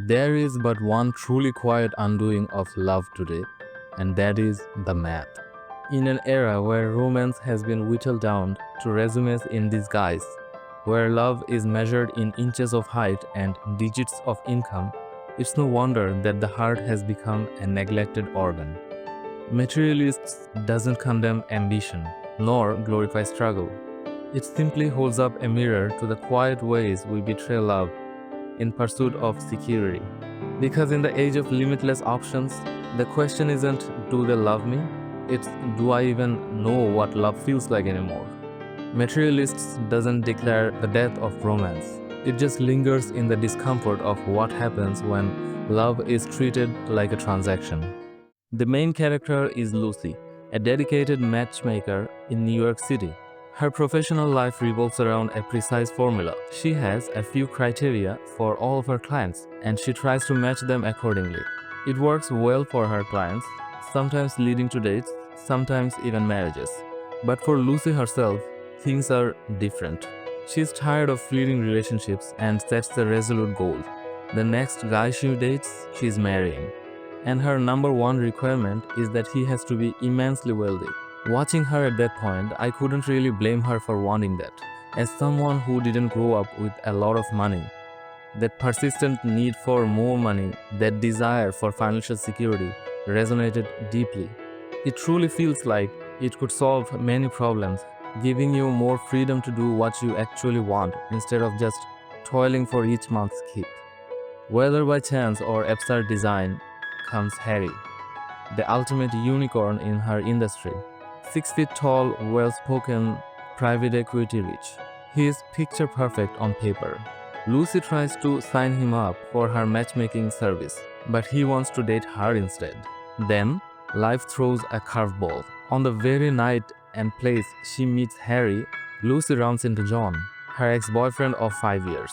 There is but one truly quiet undoing of love today, and that is the math. In an era where romance has been whittled down to resumes in disguise, where love is measured in inches of height and digits of income, it's no wonder that the heart has become a neglected organ. Materialists doesn't condemn ambition, nor glorify struggle. It simply holds up a mirror to the quiet ways we betray love in pursuit of security. Because in the age of limitless options, the question isn't do they love me? It's do I even know what love feels like anymore? Materialists doesn't declare the death of romance. It just lingers in the discomfort of what happens when love is treated like a transaction. The main character is Lucy, a dedicated matchmaker in New York City. Her professional life revolves around a precise formula. She has a few criteria for all of her clients, and she tries to match them accordingly. It works well for her clients, sometimes leading to dates, sometimes even marriages. But for Lucy herself, things are different. She's tired of fleeting relationships and sets the resolute goal. The next guy she dates, she's marrying. And her number one requirement is that he has to be immensely wealthy. Watching her at that point, I couldn't really blame her for wanting that. As someone who didn't grow up with a lot of money, that persistent need for more money, that desire for financial security resonated deeply. It truly feels like it could solve many problems, giving you more freedom to do what you actually want instead of just toiling for each month's keep. Whether by chance or absurd design comes Harry, the ultimate unicorn in her industry. 6 feet tall, well spoken, private equity rich. He is picture perfect on paper. Lucy tries to sign him up for her matchmaking service, but he wants to date her instead. Then, life throws a curveball. On the very night and place she meets Harry, Lucy runs into John, her ex boyfriend of 5 years.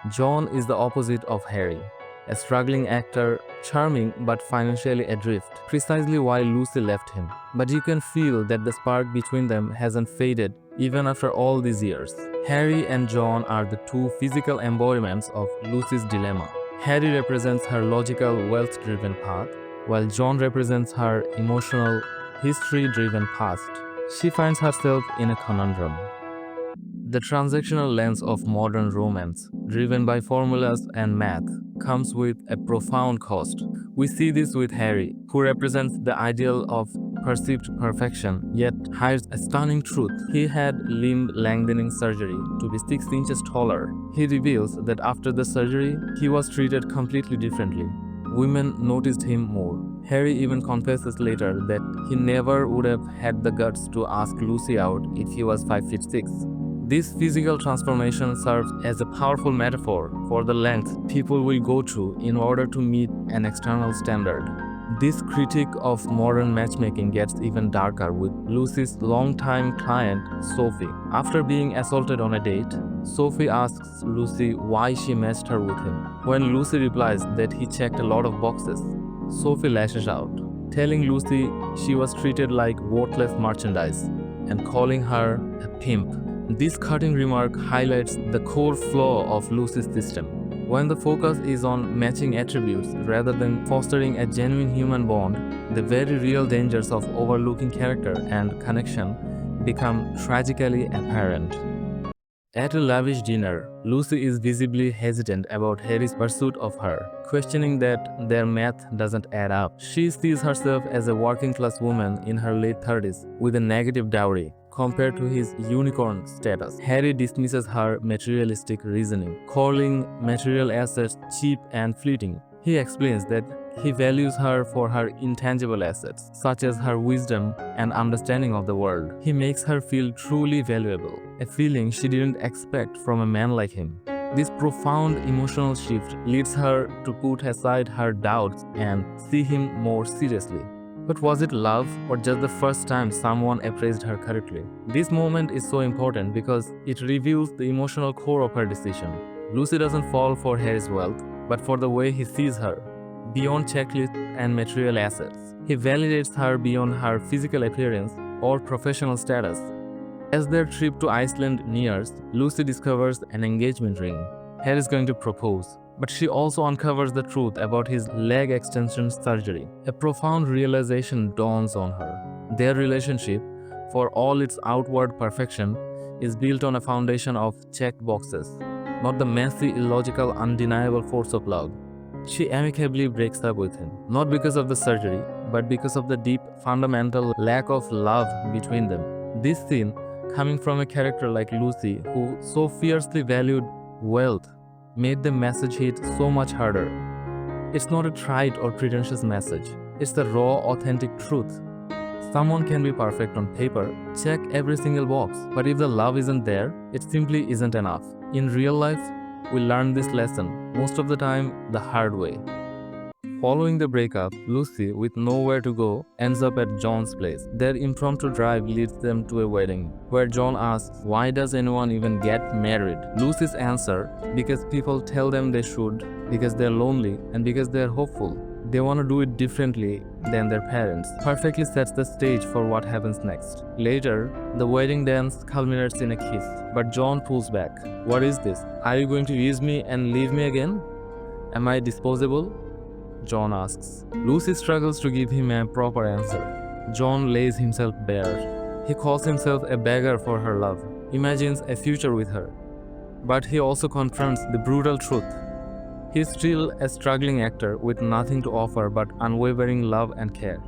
John is the opposite of Harry, a struggling actor, charming but financially adrift, precisely why Lucy left him. But you can feel that the spark between them hasn't faded even after all these years. Harry and John are the two physical embodiments of Lucy's dilemma. Harry represents her logical, wealth-driven path, while John represents her emotional, history-driven past. She finds herself in a conundrum. The transactional lens of modern romance, driven by formulas and math, comes with a profound cost. We see this with Harry, who represents the ideal of perceived perfection, yet hides a stunning truth. He had limb lengthening surgery to be 6 inches taller. He reveals that after the surgery, he was treated completely differently. Women noticed him more. Harry even confesses later that he never would have had the guts to ask Lucy out if he was 5 feet 6. This physical transformation serves as a powerful metaphor for the length people will go to in order to meet an external standard. This critique of modern matchmaking gets even darker with Lucy's longtime client, Sophie. After being assaulted on a date, Sophie asks Lucy why she matched her with him. When Lucy replies that he checked a lot of boxes, Sophie lashes out, telling Lucy she was treated like worthless merchandise and calling her a pimp. This cutting remark highlights the core flaw of Lucy's system. When the focus is on matching attributes rather than fostering a genuine human bond, the very real dangers of overlooking character and connection become tragically apparent. At a lavish dinner, Lucy is visibly hesitant about Harry's pursuit of her, questioning that their math doesn't add up. She sees herself as a working-class woman in her late 30s with a negative dowry compared to his unicorn status. Harry dismisses her materialistic reasoning, calling material assets cheap and fleeting. He explains that he values her for her intangible assets, such as her wisdom and understanding of the world. He makes her feel truly valuable, a feeling she didn't expect from a man like him. This profound emotional shift leads her to put aside her doubts and see him more seriously. But was it love or just the first time someone appraised her correctly? This moment is so important because it reveals the emotional core of her decision. Lucy doesn't fall for Harry's wealth, but for the way he sees her, beyond checklists and material assets. He validates her beyond her physical appearance or professional status. As their trip to Iceland nears, Lucy discovers an engagement ring. Harry is going to propose, But she also uncovers the truth about his leg extension surgery. A profound realization dawns on her. Their relationship, for all its outward perfection, is built on a foundation of checked boxes, not the messy, illogical, undeniable force of love. She amicably breaks up with him, not because of the surgery, but because of the deep, fundamental lack of love between them. This scene, coming from a character like Lucy, who so fiercely valued wealth, made the message hit so much harder. It's not a trite or pretentious message, it's the raw, authentic truth. Someone can be perfect on paper, check every single box, but if the love isn't there, it simply isn't enough. In real life, we learn this lesson, most of the time the hard way. Following the breakup, Lucy, with nowhere to go, ends up at John's place. Their impromptu drive leads them to a wedding, where John asks, why does anyone even get married? Lucy's answer, because people tell them they should, because they're lonely, and because they're hopeful. They want to do it differently than their parents, perfectly sets the stage for what happens next. Later, the wedding dance culminates in a kiss, but John pulls back. What is this? Are you going to use me and leave me again? Am I disposable? John asks. Lucy struggles to give him a proper answer. John lays himself bare. He calls himself a beggar for her love, imagines a future with her. But he also confronts the brutal truth. He is still a struggling actor with nothing to offer but unwavering love and care.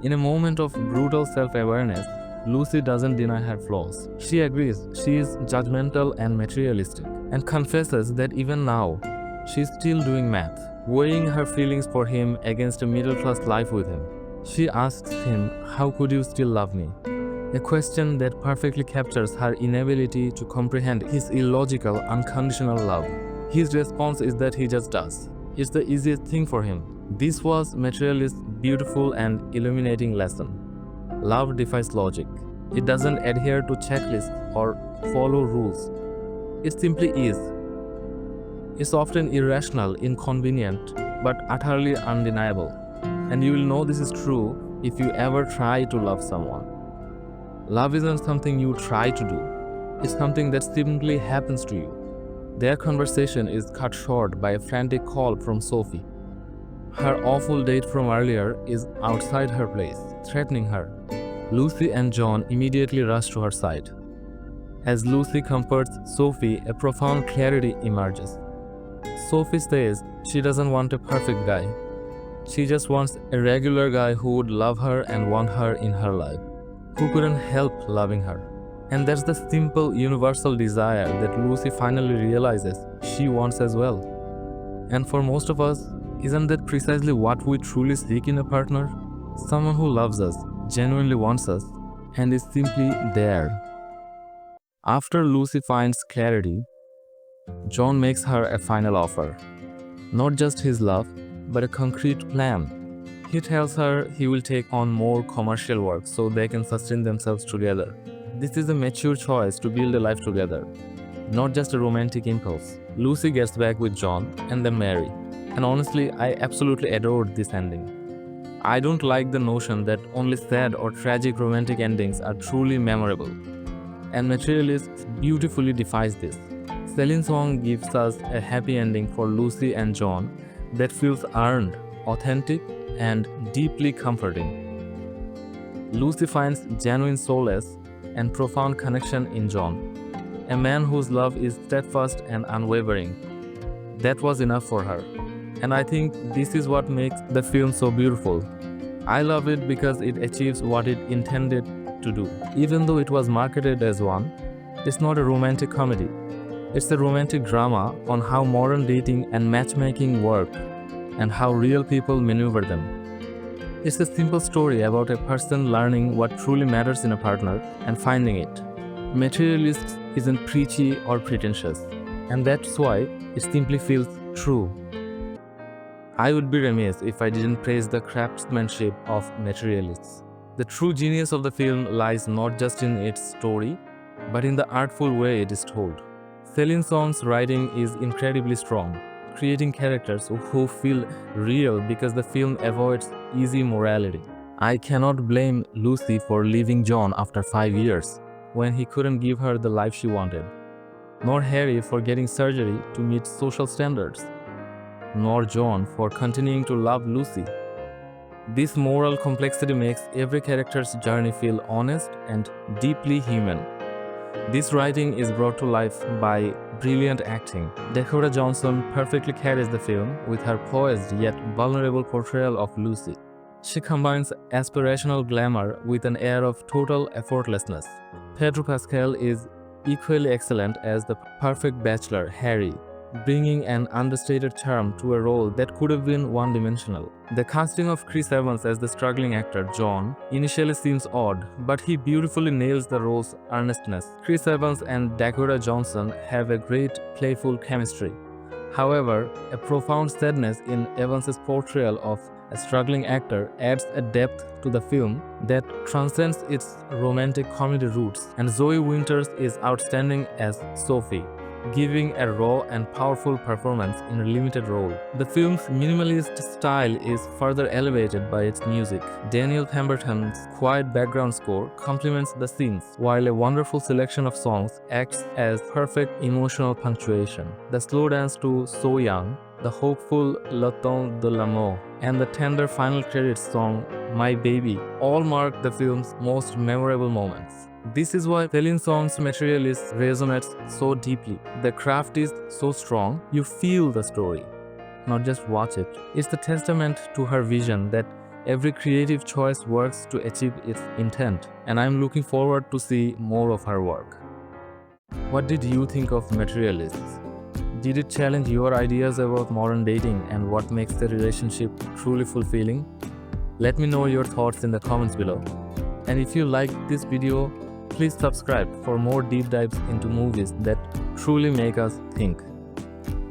In a moment of brutal self-awareness, Lucy doesn't deny her flaws. She agrees she is judgmental and materialistic, and confesses that even now, she is still doing math, weighing her feelings for him against a middle-class life with him. She asks him, how could you still love me? A question that perfectly captures her inability to comprehend his illogical, unconditional love. His response is that he just does. It's the easiest thing for him. This was Materialist's beautiful and illuminating lesson. Love defies logic. It doesn't adhere to checklists or follow rules. It simply is. It's often irrational, inconvenient, but utterly undeniable. And you will know this is true if you ever try to love someone. Love isn't something you try to do. It's something that simply happens to you. Their conversation is cut short by a frantic call from Sophie. Her awful date from earlier is outside her place, threatening her. Lucy and John immediately rush to her side. As Lucy comforts Sophie, a profound clarity emerges. Sophie says she doesn't want a perfect guy. She just wants a regular guy who would love her and want her in her life, who couldn't help loving her. And that's the simple, universal desire that Lucy finally realizes she wants as well. And for most of us, isn't that precisely what we truly seek in a partner? Someone who loves us, genuinely wants us, and is simply there. After Lucy finds clarity, John makes her a final offer. Not just his love, but a concrete plan. He tells her he will take on more commercial work so they can sustain themselves together. This is a mature choice to build a life together, not just a romantic impulse. Lucy gets back with John and they marry. And honestly, I absolutely adored this ending. I don't like the notion that only sad or tragic romantic endings are truly memorable. And Materialists beautifully defies this. Celine's song gives us a happy ending for Lucy and John that feels earned, authentic, and deeply comforting. Lucy finds genuine solace and profound connection in John, a man whose love is steadfast and unwavering. That was enough for her. And I think this is what makes the film so beautiful. I love it because it achieves what it intended to do. Even though it was marketed as one, it's not a romantic comedy. It's a romantic drama on how modern dating and matchmaking work and how real people maneuver them. It's a simple story about a person learning what truly matters in a partner and finding it. Materialists isn't preachy or pretentious, and that's why it simply feels true. I would be remiss if I didn't praise the craftsmanship of Materialists. The true genius of the film lies not just in its story, but in the artful way it is told. Celine Song's writing is incredibly strong, creating characters who feel real because the film avoids easy morality. I cannot blame Lucy for leaving John after 5 years, when he couldn't give her the life she wanted, nor Harry for getting surgery to meet social standards. nor John for continuing to love Lucy. This moral complexity makes every character's journey feel honest and deeply human. This writing is brought to life by brilliant acting. Dakota Johnson perfectly carries the film with her poised yet vulnerable portrayal of Lucy. She combines aspirational glamour with an air of total effortlessness. Pedro Pascal is equally excellent as the perfect bachelor, Harry, bringing an understated charm to a role that could have been one-dimensional. The casting of Chris Evans as the struggling actor, John, initially seems odd, but he beautifully nails the role's earnestness. Chris Evans and Dakota Johnson have a great, playful chemistry. However, a profound sadness in Evans's portrayal of a struggling actor adds a depth to the film that transcends its romantic comedy roots, and Zoe Winters is outstanding as Sophie, giving a raw and powerful performance in a limited role. The film's minimalist style is further elevated by its music. Daniel Pemberton's quiet background score complements the scenes, while a wonderful selection of songs acts as perfect emotional punctuation. The slow dance to So Young, the hopeful Le Temps de l'Amour, and the tender final credits song My Baby all mark the film's most memorable moments. This is why Celine's song's Materialists resonates so deeply. The craft is so strong, you feel the story, not just watch it. It's the testament to her vision that every creative choice works to achieve its intent, and I'm looking forward to see more of her work. What did you think of Materialists? Did it challenge your ideas about modern dating and what makes the relationship truly fulfilling? Let me know your thoughts in the comments below. And if you liked this video, please subscribe for more deep dives into movies that truly make us think.